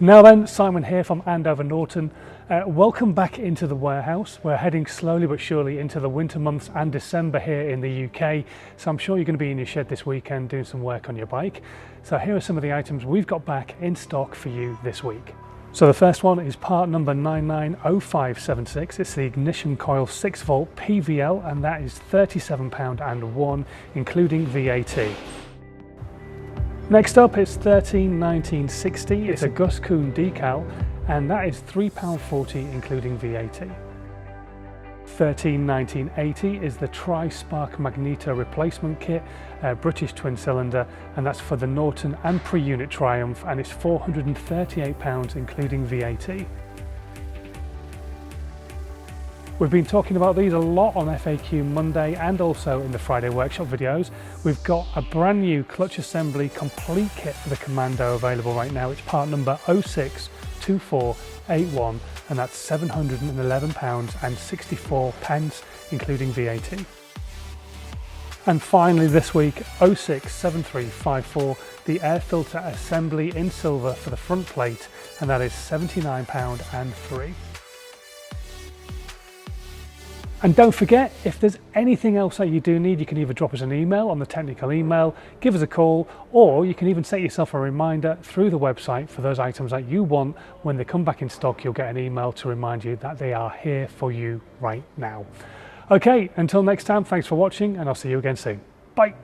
Now then, Simon here from Andover Norton. Welcome back into the warehouse. We're heading slowly but surely into the winter months and December here in the UK. So I'm sure you're going to be in your shed this weekend doing some work on your bike. So here are some of the items we've got back in stock for you this week. So the first one is part number 990576. It's the ignition coil 6 volt PVL, and that is £37.01 including VAT. Next up is 131960. It's a Gus Kuhn decal, and that is £3.40 including VAT. 131980 is the Tri-Spark Magneto replacement kit, British twin cylinder, and that's for the Norton and pre-unit Triumph, and it's £438 including VAT. We've been talking about these a lot on FAQ Monday and also in the Friday workshop videos. We've got a brand new clutch assembly complete kit for the Commando available right now. It's part number 062481, and that's £711.64 including VAT. And finally this week, 067354, the air filter assembly in silver for the front plate, and that is £79.03. And don't forget, if there's anything else that you do need, you can either drop us an email on the technical email, give us a call, or you can even set yourself a reminder through the website for those items that you want. When they come back in stock, you'll get an email to remind you that they are here for you right now. Okay, until next time, thanks for watching, and I'll see you again soon. Bye.